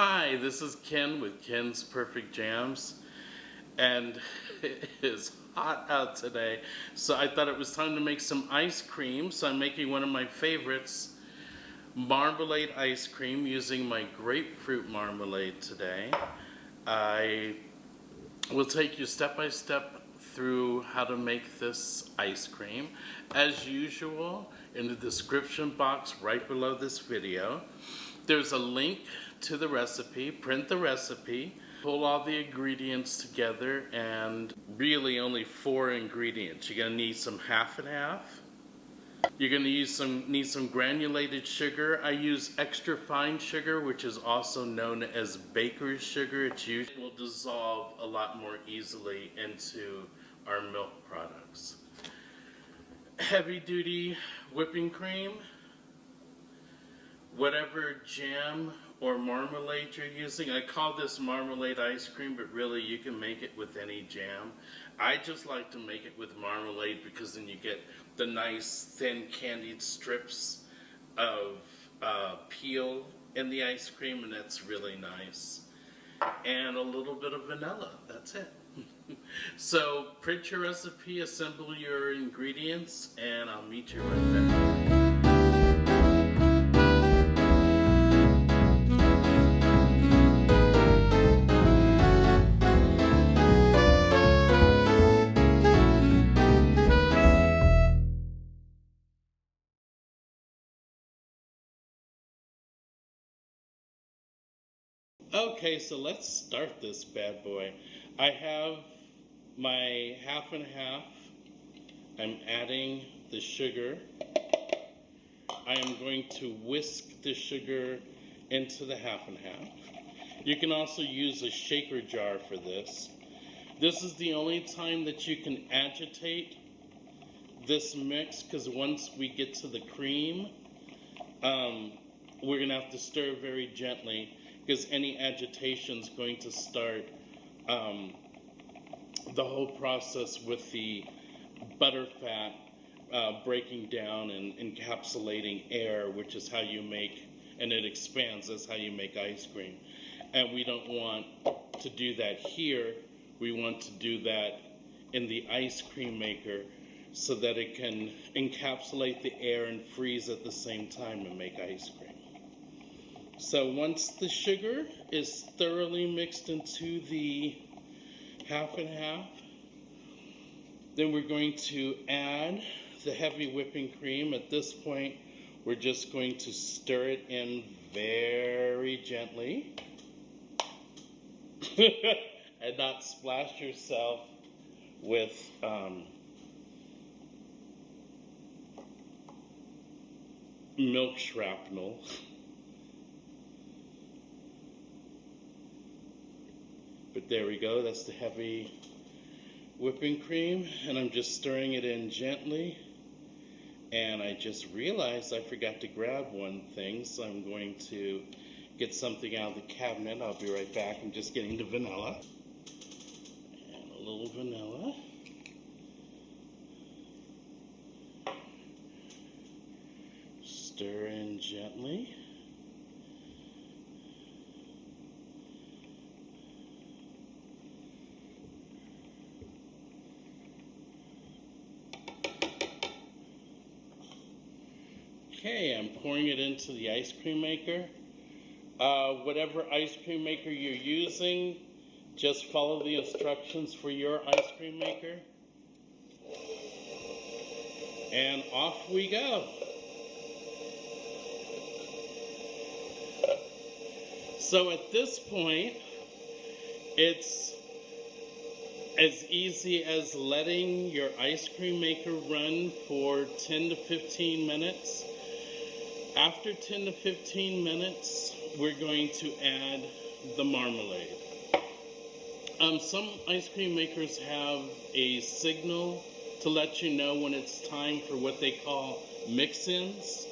Hi, this is Ken with Ken's Perfect Jams, and it is hot out today, so I thought it was time to make some ice cream. So I'm making one of my favorites, Marmalade Ice Cream, using my grapefruit marmalade today. I will take you step by step through how to make this ice cream. As usual, in the description box right below this video, there's a link to the recipe. Print the recipe, pull all the ingredients together, and really only 4 ingredients. You're gonna need some half and half. You're gonna need some granulated sugar. I use extra fine sugar, which is also known as baker's sugar. It will dissolve a lot more easily into our milk products. Heavy duty whipping cream, whatever jam or marmalade you're using. I call this marmalade ice cream, but really you can make it with any jam. I just like to make it with marmalade because then you get the nice thin candied strips of peel in the ice cream, and that's really nice. And a little bit of vanilla, that's it. So print your recipe, assemble your ingredients, and I'll meet you right back. Okay, so let's start this bad boy. I have my half and half. I'm adding the sugar. I am going to whisk the sugar into the half and half. You can also use a shaker jar for this. This is the only time that you can agitate this mix, because once we get to the cream, we're gonna have to stir very gently, because any agitation is going to start the whole process with the butter fat breaking down and encapsulating air, which is how you make, and it expands, that's how you make ice cream. And we don't want to do that here. We want to do that in the ice cream maker so that it can encapsulate the air and freeze at the same time and make ice cream. So once the sugar is thoroughly mixed into the half and half, then we're going to add the heavy whipping cream. At this point, we're just going to stir it in very gently and not splash yourself with milk shrapnel. But there we go, that's the heavy whipping cream, and I'm just stirring it in gently. And I just realized I forgot to grab one thing, so I'm going to get something out of the cabinet. I'll be right back. I'm just getting the vanilla. And a little vanilla. Stir in gently. Okay, I'm pouring it into the ice cream maker. Whatever ice cream maker you're using, just follow the instructions for your ice cream maker. And off we go. So at this point, it's as easy as letting your ice cream maker run for 10 to 15 minutes. After 10 to 15 minutes, we're going to add the marmalade. Some ice cream makers have a signal to let you know when it's time for what they call mix-ins.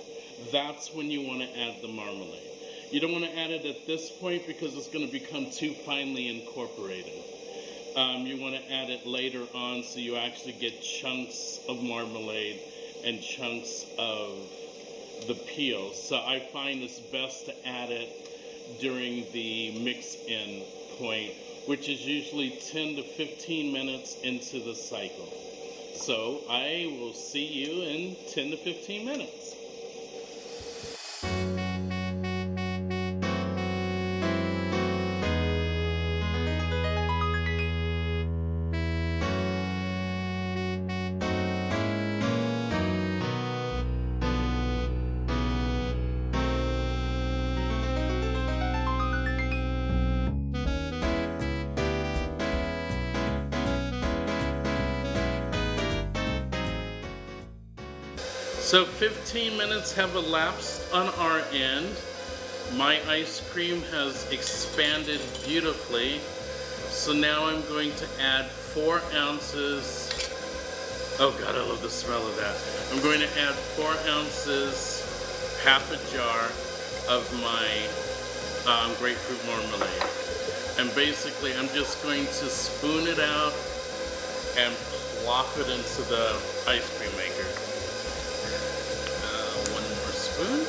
That's when you want to add the marmalade. You don't want to add it at this point because it's going to become too finely incorporated. You want to add it later on so you actually get chunks of marmalade and chunks of the peel. So I find it's best to add it during the mix-in point, which is usually 10 to 15 minutes into the cycle. So I will see you in 10 to 15 minutes. So 15 minutes have elapsed on our end. My ice cream has expanded beautifully. So now I'm going to add 4 ounces. Oh God, I love the smell of that. I'm going to add 4 ounces, half a jar of my grapefruit marmalade. And basically I'm just going to spoon it out and plop it into the ice cream maker. One more spoon.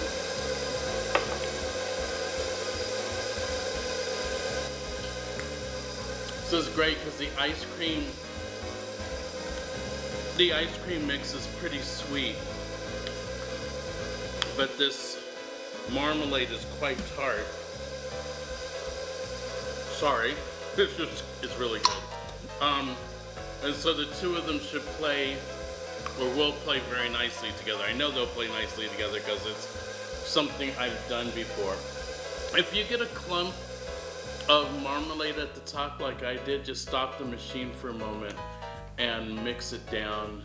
So it's great because the ice cream mix is pretty sweet, but this marmalade is quite tart. Sorry, it's really good. And so the two of them should play, or will play very nicely together. I know they'll play nicely together because it's something I've done before. If you get a clump of marmalade at the top like I did, just stop the machine for a moment and mix it down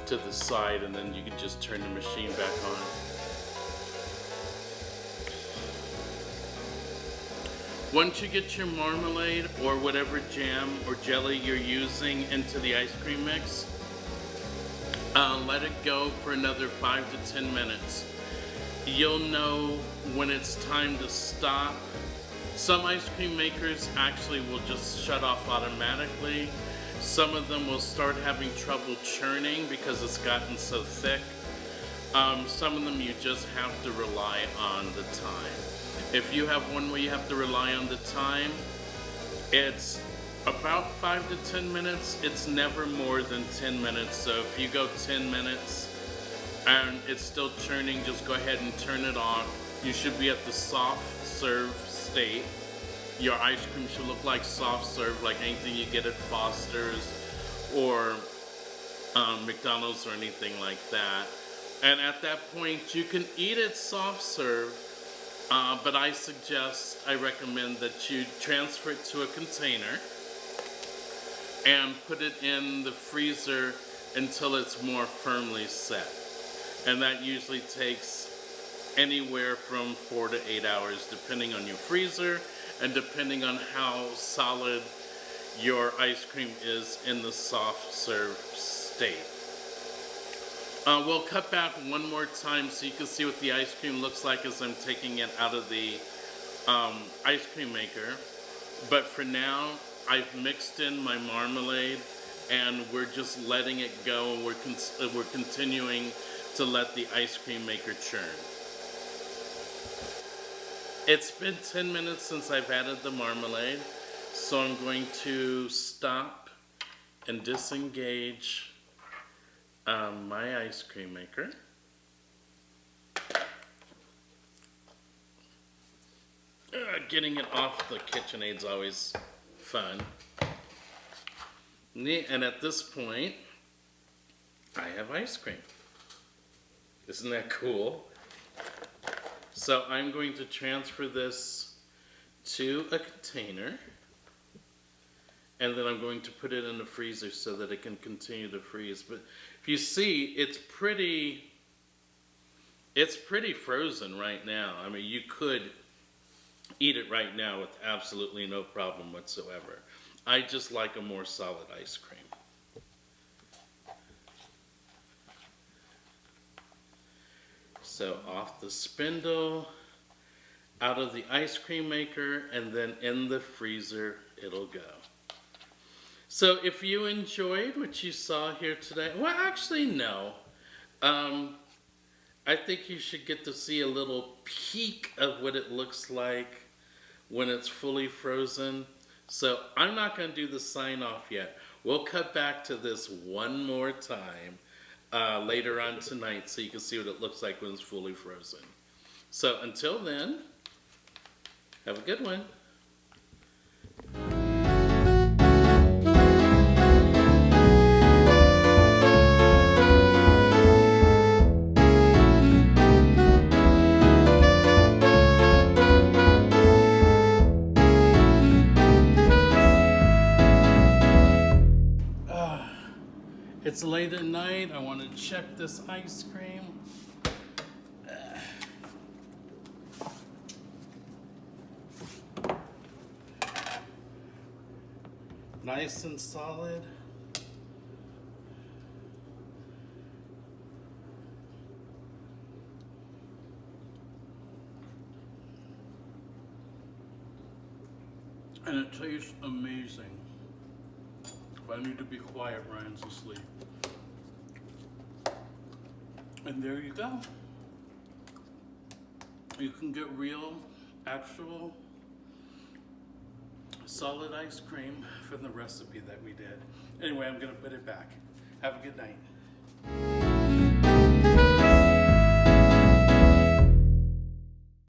to the side, and then you can just turn the machine back on. Once you get your marmalade or whatever jam or jelly you're using into the ice cream mix, let it go for another 5 to 10 minutes. You'll know when it's time to stop. Some ice cream makers actually will just shut off automatically. Some of them will start having trouble churning because it's gotten so thick. Some of them you just have to rely on the time. If you have one where you have to rely on the time, it's about 5 to 10 minutes. It's never more than 10 minutes. So if you go 10 minutes and it's still churning, just go ahead and turn it off. You should be at the soft serve state. Your ice cream should look like soft serve, like anything you get at Foster's or McDonald's or anything like that. And at that point, you can eat it soft serve, but I recommend that you transfer it to a container and put it in the freezer until it's more firmly set. And that usually takes anywhere from 4 to 8 hours, depending on your freezer and depending on how solid your ice cream is in the soft serve state. We'll cut back one more time so you can see what the ice cream looks like as I'm taking it out of the ice cream maker. But for now, I've mixed in my marmalade and we're just letting it go, and we're continuing to let the ice cream maker churn. It's been 10 minutes since I've added the marmalade, so I'm going to stop and disengage my ice cream maker. Getting it off the KitchenAid's always fun. And at this point, I have ice cream. Isn't that cool? So I'm going to transfer this to a container, and then I'm going to put it in the freezer so that it can continue to freeze. But if you see, it's pretty frozen right now. I mean, you could eat it right now with absolutely no problem whatsoever. I just like a more solid ice cream. So off the spindle, out of the ice cream maker, and then in the freezer it'll go. So if you enjoyed what you saw here today, well actually no. I think you should get to see a little peek of what it looks like when it's fully frozen. So I'm not going to do the sign off yet. We'll cut back to this one more time later on tonight so you can see what it looks like when it's fully frozen. So until then, have a good one. It's late at night. I want to check this ice cream. Nice and solid. And it tastes amazing. But I need to be quiet, Ryan's asleep. And there you go. You can get real, actual, solid ice cream from the recipe that we did. Anyway, I'm gonna put it back. Have a good night.